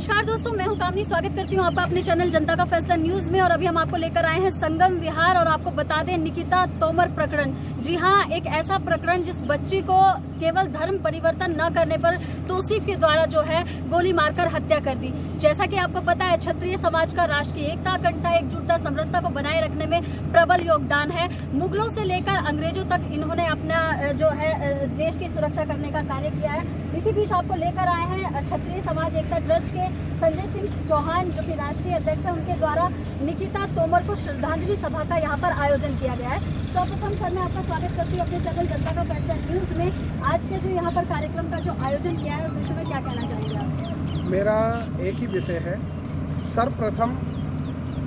नमस्कार दोस्तों, मैं हूं कामनी। स्वागत करती हूं आपका अपने चैनल जनता का फैसला न्यूज में। और अभी हम आपको लेकर आए हैं संगम विहार। और आपको बता दें, निकिता तोमर प्रकरण। जी हां, एक ऐसा प्रकरण जिस बच्ची को केवल धर्म परिवर्तन न करने पर तौसीफ के द्वारा जो है गोली मारकर हत्या कर दी। जैसा कि आपको पता है, क्षत्रिय समाज का राष्ट्र की एकता, अखंडता, एकजुटता, समरसता को बनाए रखने में प्रबल योगदान है। मुगलों से लेकर अंग्रेजों तक इन्होंने अपना जो है देश की सुरक्षा करने का कार्य किया है। इसी बीच आपको लेकर आए हैं क्षत्रिय समाज एकता ट्रस्ट के संजय सिंह चौहान, जो कि राष्ट्रीय अध्यक्ष है। उनके द्वारा निकिता तोमर को श्रद्धांजलि सभा का यहाँ पर आयोजन किया गया है। सर्वप्रथम सर, मैं आपका स्वागत करती हूँ अपने चैनल जनता का फैसला न्यूज में। आज के जो यहाँ पर कार्यक्रम का जो आयोजन किया है, उस विषय में क्या कहना चाहेंगे आप? मेरा एक ही विषय है। सर्वप्रथम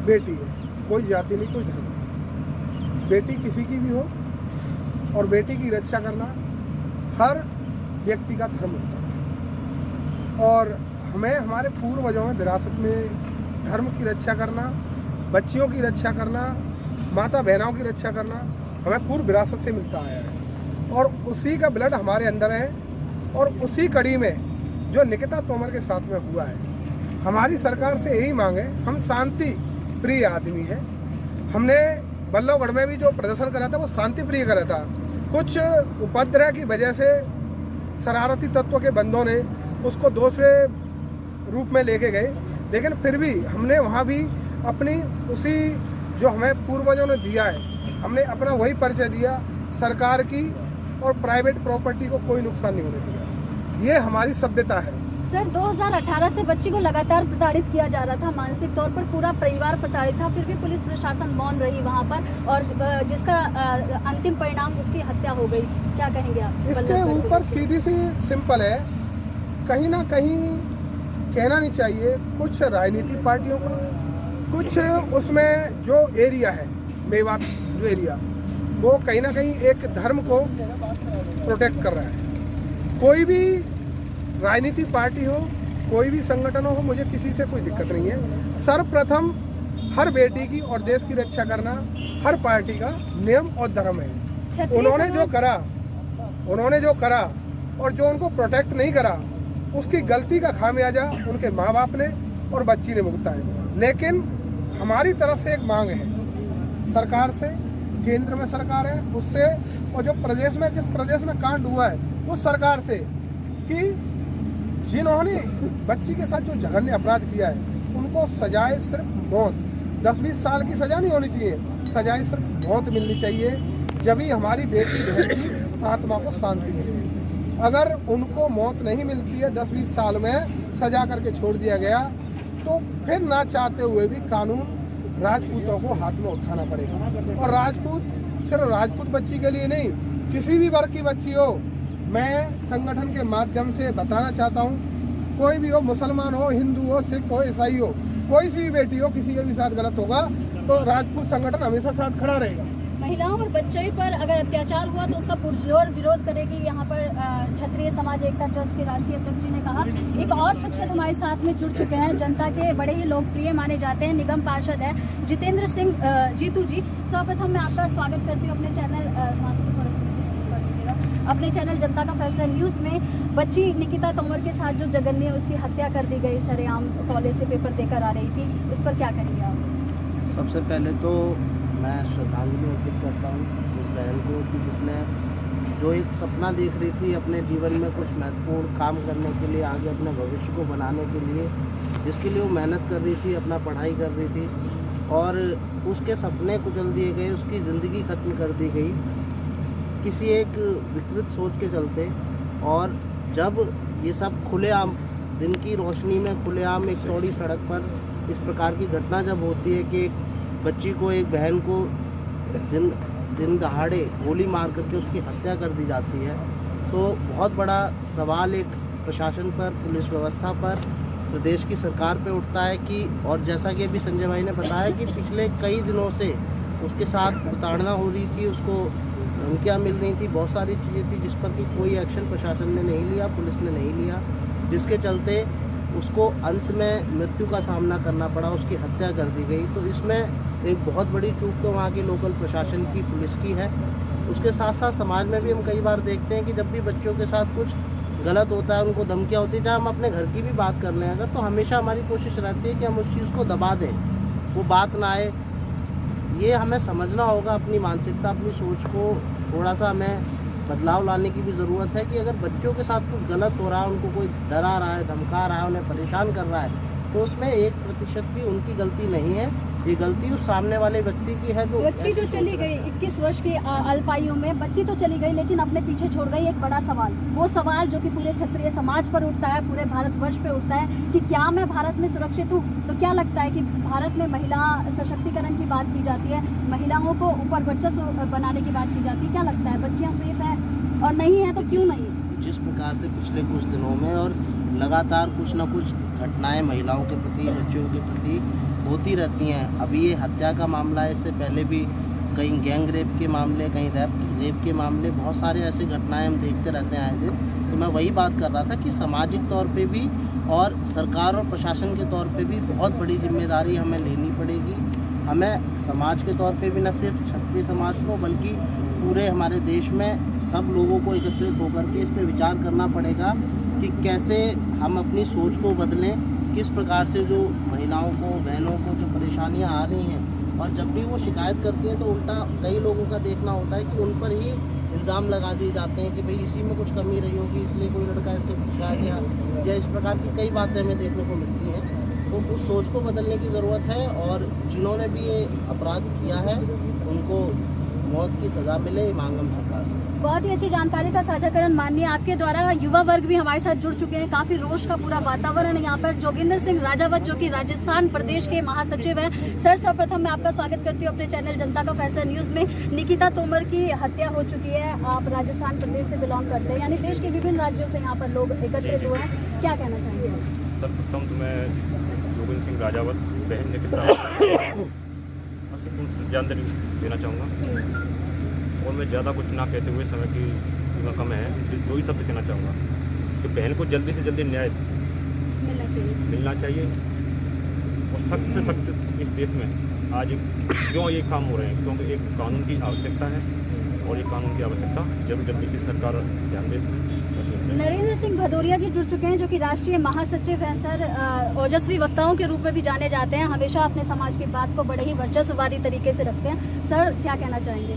बेटी है, कोई जाति नहीं, कोई धर्म नहीं। बेटी किसी की भी हो और बेटी की रक्षा करना हर व्यक्ति का धर्म होता है। और हमें हमारे पूर्वजों में विरासत में धर्म की रक्षा करना, बच्चियों की रक्षा करना, माता बहनों की रक्षा करना हमें पूर्व विरासत से मिलता आया है। और उसी का ब्लड हमारे अंदर है। और उसी कड़ी में जो निकिता तोमर के साथ में हुआ है, हमारी सरकार से यही मांग है। हम शांति प्रिय आदमी हैं। हमने बल्लभगढ़ में भी जो प्रदर्शन करा था वो शांति प्रिय करा था। कुछ उपद्रव की वजह से शरारती तत्व के बंदों ने उसको दूसरे रूप में लेके गए, लेकिन फिर भी हमने वहाँ भी अपनी उसी जो हमें पूर्वजों ने दिया है, हमने अपना वही परिचय दिया। सरकार की और प्राइवेट प्रॉपर्टी को कोई नुकसान नहीं होने दिया। ये हमारी सभ्यता है। सर, 2018 से बच्ची को लगातार प्रताड़ित किया जा रहा था, मानसिक तौर पर पूरा परिवार प्रताड़ित था, फिर भी पुलिस प्रशासन मौन रही वहां पर, और जिसका अंतिम परिणाम उसकी हत्या हो गई। क्या कहेंगे आप? इसके ऊपर सीधी सी सिंपल है, कहीं ना कहीं कहना नहीं चाहिए। कुछ राजनीतिक पार्टियों का, कुछ उसमें जो एरिया है, मेवात जो एरिया, वो कहीं ना कहीं एक धर्म को प्रोटेक्ट कर रहा है। कोई भी राजनीतिक पार्टी हो, कोई भी संगठन हो, मुझे किसी से कोई दिक्कत नहीं है। सर्वप्रथम हर बेटी की और देश की रक्षा करना हर पार्टी का नियम और धर्म है। उन्होंने जो करा और जो उनको प्रोटेक्ट नहीं करा, उसकी गलती का खामियाजा उनके माँ बाप ने और बच्ची ने भुगता है। लेकिन हमारी तरफ से एक मांग है सरकार से, केंद्र में सरकार है उससे, और जो प्रदेश में, जिस प्रदेश में कांड हुआ है उस सरकार से, कि जिन्होंने बच्ची के साथ जो जघन्य अपराध किया है उनको सजाए सिर्फ मौत, 10-20 साल की सजा नहीं होनी चाहिए, सजाए सिर्फ मौत मिलनी चाहिए। जब ही हमारी बेटी बहन की आत्मा को शांति मिलेगी। अगर उनको मौत नहीं मिलती है, 10-20 साल में सजा करके छोड़ दिया गया, तो फिर ना चाहते हुए भी कानून राजपूतों को हाथ में उठाना पड़ेगा। और राजपूत सिर्फ राजपूत बच्ची के लिए नहीं, किसी भी वर्ग की बच्ची हो, मैं संगठन के माध्यम से बताना चाहता हूँ, कोई भी हो, मुसलमान हो, हिंदू हो, सिख हो, ईसाई हो, कोई सी भी बेटी हो, किसी के भी साथ गलत होगा तो राजपूत संगठन हमेशा साथ खड़ा रहेगा। महिलाओं और बच्चों पर अगर अत्याचार हुआ तो उसका पुरजोर विरोध करेगी यहाँ पर क्षत्रिय समाज एकता ट्रस्ट के राष्ट्रीय अध्यक्ष जी ने कहा। एक और शख्सियत हमारे साथ में जुड़ चुके हैं, जनता के बड़े ही लोकप्रिय माने जाते हैं, निगम पार्षद है जितेंद्र सिंह जीतू जी। सर्वप्रथम मैं आपका स्वागत करती हूँ अपने चैनल जनता का फैसला न्यूज में। बच्ची निकिता तोमर के साथ जो जघन्य उसकी हत्या कर दी गई, सरेआम कॉलेज से पेपर देकर आ रही थी, उस पर क्या कहेंगे आप? सबसे पहले तो मैं श्रद्धांजलि अर्पित करता हूँ उस बहन को, कि जिसने जो एक सपना देख रही थी अपने जीवन में कुछ महत्वपूर्ण काम करने के लिए, आगे अपने भविष्य को बनाने के लिए, जिसके लिए वो मेहनत कर रही थी, अपना पढ़ाई कर रही थी, और उसके सपने कुचल दिए गए, उसकी ज़िंदगी ख़त्म कर दी गई किसी एक विकृत सोच के चलते। और जब ये सब खुलेआम दिन की रोशनी में, खुलेआम एक चौड़ी सड़क पर इस प्रकार की घटना जब होती है कि एक बच्ची को, एक बहन को दिन दहाड़े गोली मार करके उसकी हत्या कर दी जाती है, तो बहुत बड़ा सवाल एक प्रशासन पर, पुलिस व्यवस्था पर, प्रदेश की सरकार पे उठता है कि, और जैसा कि अभी संजय भाई ने बताया कि पिछले कई दिनों से उसके साथ प्रताड़ना हो रही थी, उसको धमकियाँ मिल रही थी, बहुत सारी चीज़ें थी जिस पर कि कोई एक्शन प्रशासन ने नहीं लिया, पुलिस ने नहीं लिया, जिसके चलते उसको अंत में मृत्यु का सामना करना पड़ा, उसकी हत्या कर दी गई। तो इसमें एक बहुत बड़ी चूक तो वहाँ की लोकल प्रशासन की, पुलिस की है। उसके साथ साथ समाज में भी हम कई बार देखते हैं कि जब भी बच्चों के साथ कुछ गलत होता है, उनको धमकियाँ होती है। चाहे हम अपने घर की भी बात कर लें अगर, तो हमेशा हमारी कोशिश रहती है कि हम उस चीज़ को दबा दें, वो बात ना आए। ये हमें समझना होगा, अपनी मानसिकता, अपनी सोच को थोड़ा सा हमें बदलाव लाने की भी ज़रूरत है कि अगर बच्चों के साथ कुछ गलत हो रहा है, उनको कोई डरा रहा है, धमका रहा है, उन्हें परेशान कर रहा है, तो उसमें 1% भी उनकी गलती नहीं है। ये गलती उस सामने वाले व्यक्ति की है जो बच्ची तो चली गई 21 वर्ष की अल्पायु में, बच्ची तो चली गई, लेकिन अपने पीछे छोड़ गई एक बड़ा सवाल। वो सवाल जो कि पूरे क्षत्रिय समाज पर उठता है, पूरे भारतवर्ष पे उठता है कि क्या मैं भारत में सुरक्षित हूँ। तो क्या लगता है कि भारत में महिला सशक्तिकरण की बात की जाती है, महिलाओं को ऊपर वर्चस्व बनाने की बात की जाती है, क्या लगता है बच्चियाँ सेफ है और नहीं है तो क्यों नहीं? जिस प्रकार से पिछले कुछ दिनों में और लगातार कुछ न कुछ घटनाएं महिलाओं के प्रति, बच्चों के प्रति होती रहती हैं। अभी ये हत्या का मामला है, इससे पहले भी कहीं गैंग रेप के मामले, कहीं रेप के मामले, बहुत सारे ऐसे घटनाएं हम देखते रहते हैं आए दिन। तो मैं वही बात कर रहा था कि सामाजिक तौर पे भी और सरकार और प्रशासन के तौर पे भी बहुत बड़ी जिम्मेदारी हमें लेनी पड़ेगी। हमें समाज के तौर पे भी न सिर्फ क्षत्रिय समाज को बल्कि पूरे हमारे देश में सब लोगों को एकत्रित होकर के इस पर विचार करना पड़ेगा कि कैसे हम अपनी सोच को बदलें, किस प्रकार से जो महिलाओं को, बहनों को जो परेशानियां आ रही हैं और जब भी वो शिकायत करती हैं तो उल्टा कई लोगों का देखना होता है कि उन पर ही इल्ज़ाम लगा दिए जाते हैं कि भाई इसी में कुछ कमी रही होगी, इसलिए कोई लड़का इसके पीछे आ गया, या इस प्रकार की कई बातें हमें देखने को मिलती हैं। तो उस सोच को बदलने की ज़रूरत है और जिन्होंने भी ये अपराध किया है उनको मौत की सज़ा मिले, ये मांग हम सरकार से। बहुत ही अच्छी जानकारी का साझाकरण माननीय आपके द्वारा। युवा वर्ग भी हमारे साथ जुड़ चुके हैं, काफी रोष का पूरा वातावरण है यहाँ पर। जोगिंदर सिंह राजावत जो कि राजस्थान प्रदेश के महासचिव हैं। सर, सर्वप्रथम मैं आपका स्वागत करती हूँ अपने चैनल जनता का फैसला न्यूज में। निकिता तोमर की हत्या हो चुकी है, आप राजस्थान प्रदेश से बिलोंग करते हैं, यानी देश के विभिन्न राज्यों से यहाँ पर लोग एकत्रित हुए हैं, क्या कहना चाहेंगे? सर्वप्रथम तो मैं जोगिंदर सिंह राजावत बहन निकिता जानकारी देना चाहूँगा और मैं ज़्यादा कुछ ना कहते हुए, समय की सीमा कम है, दो ही शब्द कहना चाहूँगा कि बहन को जल्दी से जल्दी न्याय मिलना चाहिए और सख्त से सख्त इस देश में आज क्यों ये काम हो रहे हैं, क्योंकि एक कानून की आवश्यकता है और ये कानून की आवश्यकता जल्दी से सरकार ध्यान दे। नरेंद्र सिंह भदौरिया जी जुड़ चुके हैं जो कि राष्ट्रीय महासचिव हैं। सर, ओजस्वी वक्ताओं के रूप में भी जाने जाते हैं, हमेशा अपने समाज की बात को बड़े ही वर्चस्ववादी तरीके से रखते हैं। सर, क्या कहना चाहेंगे?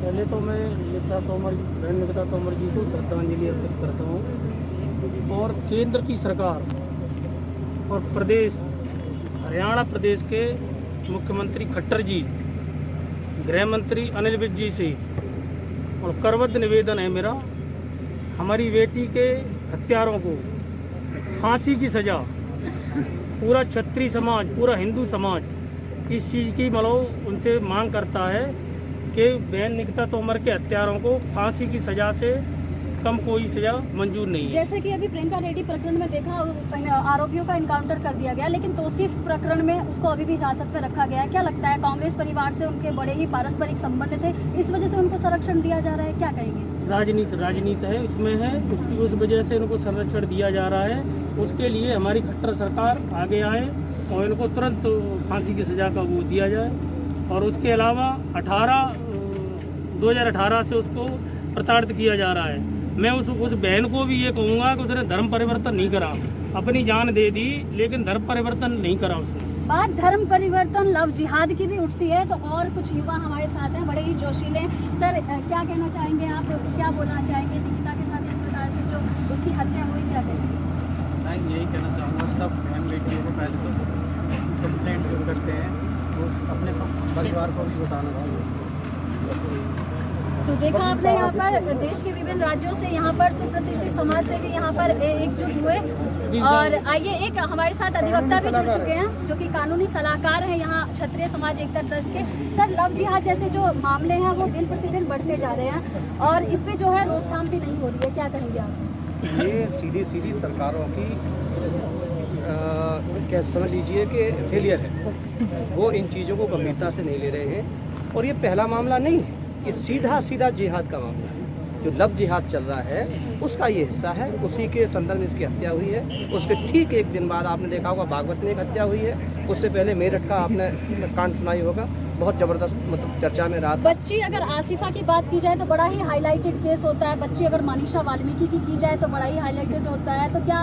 पहले तो मैं बहन निकिता तोमर जी को श्रद्धांजलि अर्पित करता हूँ और केंद्र की सरकार और हरियाणा प्रदेश के मुख्यमंत्री खट्टर जी, गृह मंत्री अनिल विज जी से और करबद्ध निवेदन है मेरा, हमारी बेटी के हत्यारों को फांसी की सज़ा, पूरा क्षत्रिय समाज, पूरा हिंदू समाज इस चीज़ की उनसे मांग करता है कि बहन निकिता तोमर के हत्यारों को फांसी की सज़ा से कम कोई सज़ा मंजूर नहीं है। जैसे कि अभी प्रियंका रेड्डी प्रकरण में देखा, आरोपियों का इनकाउंटर कर दिया गया, लेकिन तौसीफ प्रकरण में उसको अभी भी हिरासत में रखा गया है। क्या लगता है, कांग्रेस परिवार से उनके बड़े ही पारस्परिक संबंध थे, इस वजह से उनको संरक्षण दिया जा रहा है, क्या कहेंगे? राजनीति है इसमें है, उस वजह से इनको संरक्षण दिया जा रहा है। उसके लिए हमारी खट्टर सरकार आगे आए और इनको तुरंत फांसी की सज़ा का वो दिया जाए। और उसके अलावा 2018 से उसको प्रताड़ित किया जा रहा है। मैं उस बहन को भी ये कहूँगा कि उसने धर्म परिवर्तन नहीं करा, अपनी जान दे दी लेकिन धर्म परिवर्तन नहीं करा उसने। बात धर्म परिवर्तन, लव जिहाद की भी उठती है, तो और कुछ युवा हमारे साथ हैं, बड़े ही जोशीले। सर, क्या कहना चाहेंगे आप, क्या बोलना चाहेंगे निकिता के साथ इस प्रकार से जो उसकी हत्या हुई, क्या कहेंगे? मैं यही कहना चाहूँगा, सब बहन बेटियों को पहले तो कंप्लेंट जो करते हैं तो अपने सब परिवार को भी बताना चाहिए। तो देखा आपने यहाँ पर देश के विभिन्न राज्यों से यहाँ पर सुप्रतिष्ठित समाज से भी यहाँ पर एकजुट हुए। और आइए, एक हमारे साथ अधिवक्ता भी जुड़ चुके हैं जो कि कानूनी सलाहकार हैं यहाँ क्षत्रिय समाज एकता ट्रस्ट के। सर, लव जिहाद जैसे जो मामले हैं वो दिन प्रतिदिन बढ़ते जा रहे हैं और इस पे जो है रोकथाम भी नहीं हो रही है, क्या कहेंगे आप? ये सीधी सरकारों की क्या समझ लीजिए कि फेलियर है, वो इन चीज़ों को गंभीरता से नहीं ले रहे हैं। और ये पहला मामला नहीं है, ये सीधा जिहाद का मामला है। जो लव जिहाद चल रहा है उसका ये हिस्सा है, उसी के संदर्भ में इसकी हत्या हुई है। उसके ठीक एक दिन बाद आपने देखा होगा बागवत में एक हत्या हुई है, उससे पहले मेरठ का आपने कांड सुनाई होगा। बहुत ज़बरदस्त मतलब चर्चा में रहा था। बच्ची अगर आसिफा की बात की जाए तो बड़ा ही हाईलाइटेड केस होता है, बच्ची अगर मनीषा वाल्मीकि की जाए तो बड़ा ही हाईलाइटेड होता है, तो क्या